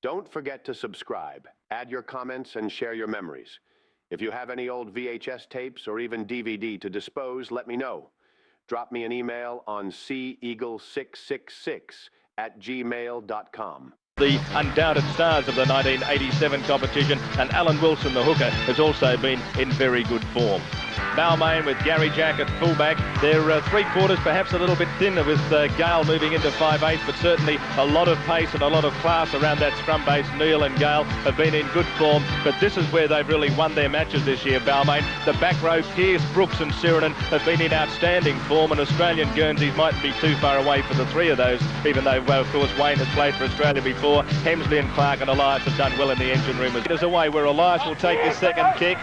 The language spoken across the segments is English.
Don't forget to subscribe, add your comments, and share your memories. If you have any old VHS tapes or even DVD to dispose, let me know. Drop me an email on seaeagle666@gmail.com. The undoubted stars of the 1987 competition, and Alan Wilson, the hooker, has also been in very good form. Balmain with Gary Jack at fullback. They're three-quarters, perhaps a little bit thinner with Gale moving into 5/8, but certainly a lot of pace and a lot of class around that scrum base. Neil and Gale have been in good form, but this is where they've really won their matches this year, Balmain. The back row, Pearce, Brooks and Sirinen have been in outstanding form, and Australian Guernseys mightn't be too far away for the three of those, even though, of course, Wayne has played for Australia before. Hemsley and Clark and Elias have done well in the engine room. It is away where Elias will take this second kick,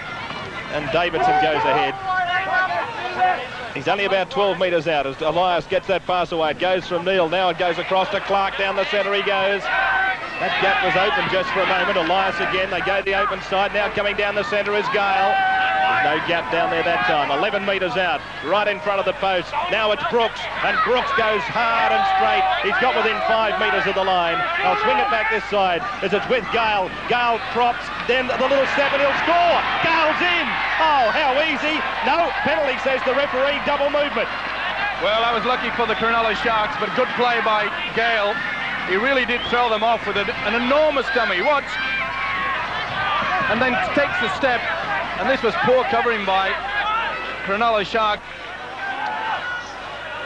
and Davidson goes ahead. He's only about 12 metres out as Elias gets that pass away. It goes from Neil, now it goes across to Clark, down the centre he goes. That gap was open just for a moment. Elias again, they go the open side, now coming down the centre is Gale. There's no gap down there that time. 11 metres out, right in front of the post. Now it's Brooks, and Brooks goes hard and straight. He's got within 5 metres of the line. I'll swing it back this side as it's with Gale. Gale props, then the little step and he'll score. Gale's in. Oh, how easy. No, penalty, says the referee, double movement. Well, I was lucky for the Cronulla Sharks, but good play by Gale. He really did throw them off with an enormous dummy. Watch. And then takes the step. And this was poor covering by Cronulla Shark.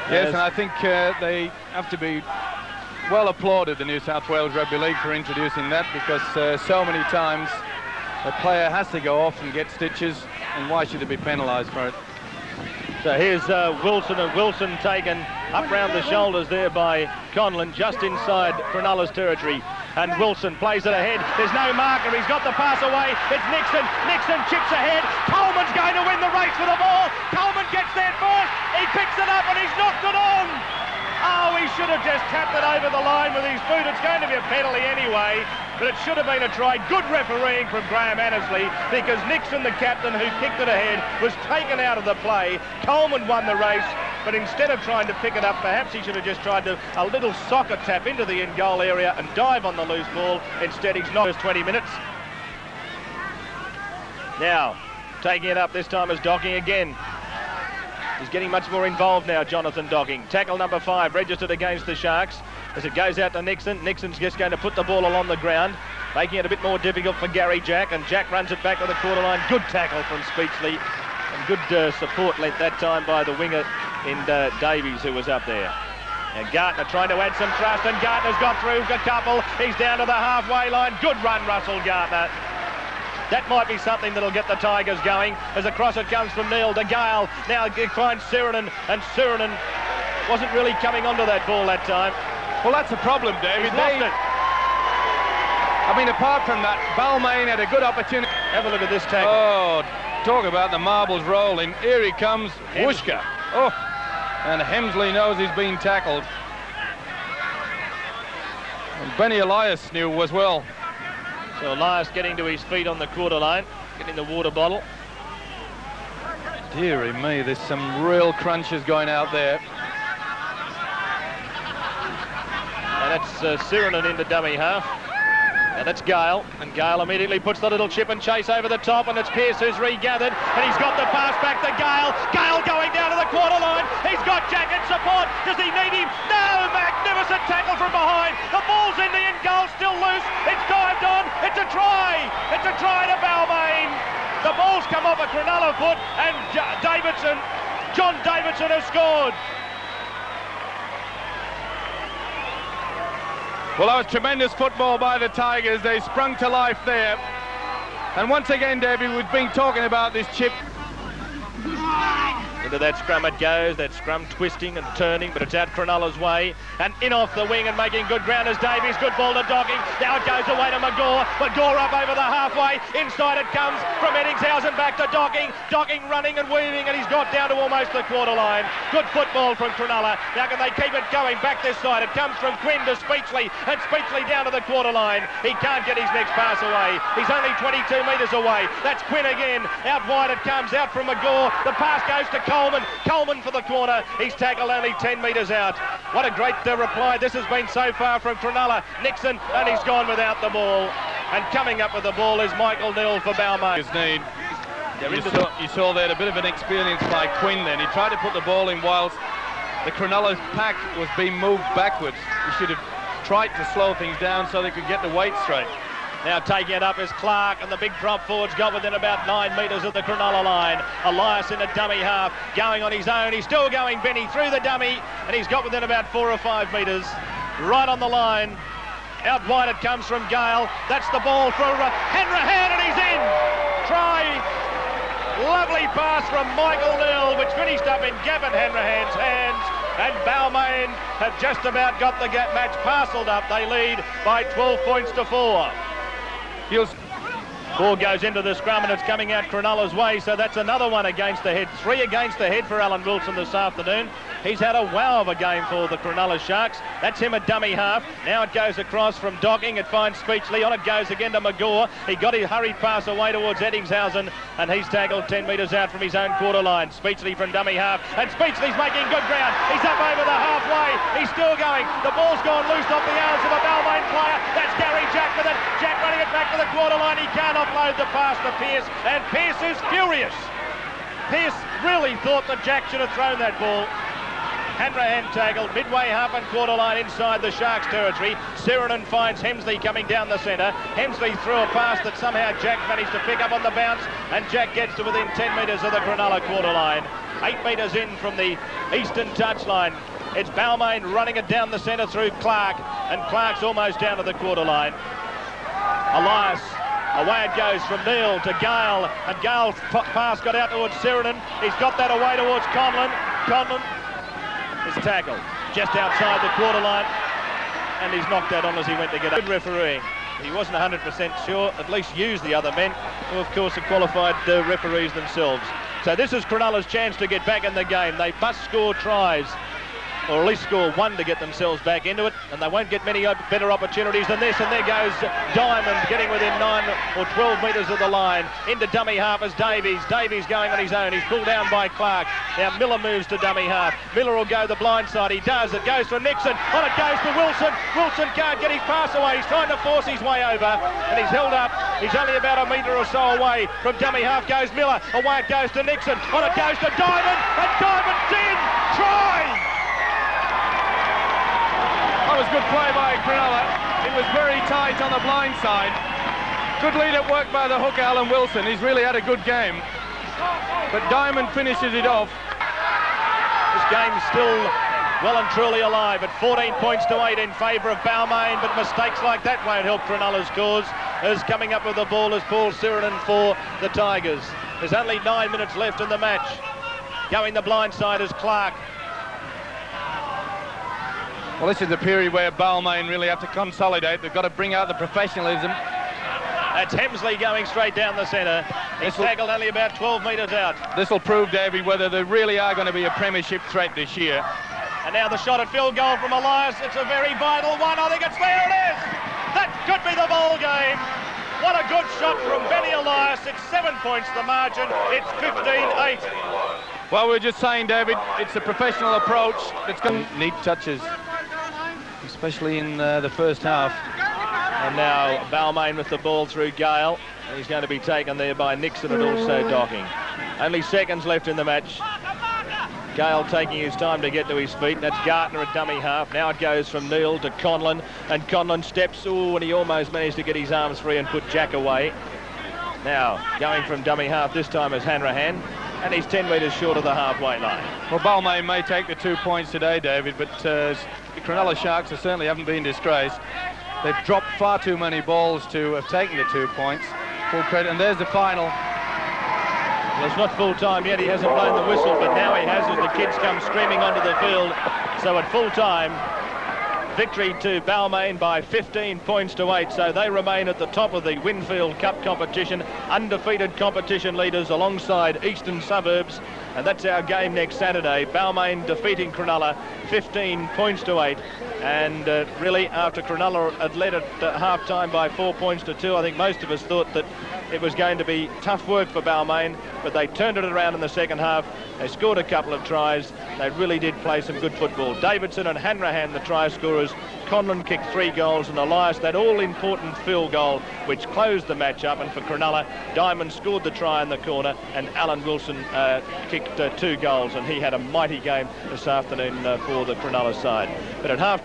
Yes, and I think they have to be well applauded, the New South Wales Rugby League, for introducing that, because so many times a player has to go off and get stitches, and why should they be penalised for it? So here's Wilson, and Wilson taken up round the shoulders there by Conlon, just inside Cronulla's territory. And Wilson plays it ahead. There's no marker. He's got the pass away. It's Nixon. Nixon chips ahead. Coleman's going to win the race with the ball. Coleman gets there first. He picks it up and he's knocked it on. Oh, he should have just tapped it over the line with his boot. It's going to be a penalty anyway, but it should have been a try. Good refereeing from Graham Annesley, because Nixon, the captain who kicked it ahead, was taken out of the play. Coleman won the race, but instead of trying to pick it up, perhaps he should have just tried to a little soccer tap into the in-goal area and dive on the loose ball. Instead, he's not. 20 minutes. Now, taking it up this time is Docking again. He's getting much more involved now, Jonathan Docking. Tackle number 5, registered against the Sharks. As it goes out to Nixon, Nixon's just going to put the ball along the ground, making it a bit more difficult for Gary Jack, and Jack runs it back to the quarter line. Good tackle from Speechley, and good support lent that time by the winger in Davies, who was up there. And Gartner trying to add some thrust, and Gartner's got through a couple. He's down to the halfway line. Good run, Russell Gartner. That might be something that'll get the Tigers going. As across it comes from Neil to Gale. Now it finds Sirinen, and Sirinen wasn't really coming onto that ball that time. Well, that's a problem, David. He's lost it. I mean, apart from that, Balmain had a good opportunity. Have a look at this tackle. Oh, talk about the marbles rolling. Here he comes, Wooshka. Oh, and Hemsley knows he's been tackled. And Benny Elias knew as well. So Elias getting to his feet on the quarter line, getting the water bottle. Deary me, there's some real crunches going out there. And that's Sirinen into dummy half. Now that's Gale, and Gale immediately puts the little chip and chase over the top, and it's Pearce who's regathered, and he's got the pass back to Gale. Gale going down to the quarter line. He's got Jack in support. Does he need him? No! Magnificent tackle from behind. The ball's in the end goal, still loose. It's dived on. It's a try. It's a try to Balmain. The ball's come off a Cronulla foot, and John Davidson has scored. Well, that was tremendous football by the Tigers. They sprung to life there. And once again, David, we've been talking about this chip. Into that scrum it goes, that scrum twisting and turning, but it's out Cronulla's way, and in off the wing and making good ground as Davies. Good ball to Docking. Now it goes away to Magor. Magor up over the halfway. Inside it comes from Eddingshausen back to Docking. Docking running and weaving, and he's got down to almost the quarter line. Good football from Cronulla. Now can they keep it going back this side? It comes from Quinn to Speechley, and Speechley down to the quarter line. He can't get his next pass away. He's only 22 metres away. That's Quinn again. Out wide it comes, out from Magor. The pass goes to Cole. Coleman for the corner. He's tackled only 10 metres out. What a great reply this has been so far from Cronulla. Nixon, and he's gone without the ball. And coming up with the ball is Michael Neal for Balmain. His need. You saw there a bit of an experience by Quinn then. He tried to put the ball in whilst the Cronulla pack was being moved backwards. He should have tried to slow things down so they could get the weight straight. Now taking it up is Clark, and the big prop forward's got within about 9 metres of the Cronulla line. Elias in a dummy half, going on his own. He's still going, Benny, through the dummy, and he's got within about 4 or 5 metres. Right on the line. Out wide it comes from Gale. That's the ball for Hanrahan, and he's in. Try. Lovely pass from Michael Neal, which finished up in Gavin Hanrahan's hands. And Balmain have just about got the match parcelled up. They lead by 12 points to 4. Ball goes into the scrum, and it's coming out Cronulla's way, so that's another one against the head. 3 against the head for Alan Wilson this afternoon. He's had a wow of a game for the Cronulla Sharks. That's him a dummy half. Now it goes across from Docking. It finds Speechley. On it goes again to Magore. He got his hurried pass away towards Eddingshausen, and he's tackled 10 metres out from his own quarter line. Speechley from dummy half, and Speechley's making good ground. He's up over the halfway. He's still going. The ball's gone loose off the arms of a Balmain player. That's Gary Jack with it. Jack running it back to the quarter line. He can't offload the pass to Pearce, and Pearce is furious. Pearce really thought that Jack should have thrown that ball. Hanrahan tackled midway half and quarter line inside the Sharks territory. Sirenen finds Hemsley coming down the centre. Hemsley threw a pass that somehow Jack managed to pick up on the bounce, and Jack gets to within 10 metres of the Cronulla quarter line. 8 metres in from the eastern touchline. It's Balmain running it down the centre through Clark, and Clark's almost down to the quarter line. Elias, away it goes from Neal to Gale, and Gale's pass got out towards Sirenen. He's got that away towards Conlon. Conlon is tackled just outside the quarter line, and he's knocked out on as he went to get up. Good refereeing. He wasn't 100% sure, at least used the other men, who of course are qualified referees themselves. So this is Cronulla's chance to get back in the game. They must score tries, or at least score one to get themselves back into it, and they won't get many better opportunities than this. And there goes Diamond, getting within 9 or 12 metres of the line. Into dummy half is Davies. Davies going on his own. He's pulled down by Clark. Now Miller moves to dummy half. Miller will go the blind side. He does. It goes for Nixon. On it goes to Wilson. Wilson can't get his pass away. He's trying to force his way over, and he's held up. He's only about a metre or so away. From dummy half goes Miller. Away it goes to Nixon. On it goes to Diamond, and Diamond's in. Try! That was good play by Cronulla. It was very tight on the blind side. Good lead-up work by the hooker, Alan Wilson. He's really had a good game. But Diamond finishes it off. This game's still well and truly alive at 14 points to 8 in favour of Balmain, but mistakes like that won't help Cronulla's cause. As coming up with the ball is Paul Sirenen for the Tigers. There's only 9 minutes left in the match. Going the blind side is Clark. Well, this is the period where Balmain really have to consolidate. They've got to bring out the professionalism. That's Hemsley going straight down the centre. He's tackled only about 12 metres out. This will prove, David, whether they really are going to be a premiership threat this year. And now the shot at field goal from Elias. It's a very vital one. I think it's there. It is. That could be the ball game. What a good shot from Benny Elias. It's 7 points the margin. It's 15-8. Well, we're just saying, David, it's a professional approach. It's got neat touches, especially in the first half. And now Balmain with the ball through Gale. He's going to be taken there by Nixon and also Docking. Only seconds left in the match. Gale taking his time to get to his feet. That's Gartner at dummy half. Now it goes from Neal to Conlon, and Conlon steps, and he almost managed to get his arms free and put Jack away. Now going from dummy half this time is Hanrahan, and he's 10 metres short of the halfway line. Well, Balmain may take the 2 points today, David, but the Cronulla Sharks certainly haven't been disgraced. They've dropped far too many balls to have taken the 2 points. Full credit, and there's the final. Well, it's not full time yet. He hasn't blown the whistle, but now he has as the kids come screaming onto the field. So at full time, victory to Balmain by 15 points to 8. So they remain at the top of the Winfield Cup competition, undefeated competition leaders alongside Eastern Suburbs And that's our game next Saturday. Balmain defeating Cronulla 15 points to 8. And really, after Cronulla had led at half-time by 4 points to 2, I think most of us thought that it was going to be tough work for Balmain, but they turned it around in the second half. They scored a couple of tries. They really did play some good football. Davidson and Hanrahan, the try scorers. Conlon kicked 3 goals, and Elias, that all-important field goal, which closed the match up. And for Cronulla, Diamond scored the try in the corner, and Alan Wilson kicked 2 goals, and he had a mighty game this afternoon for the Cronulla side. But at half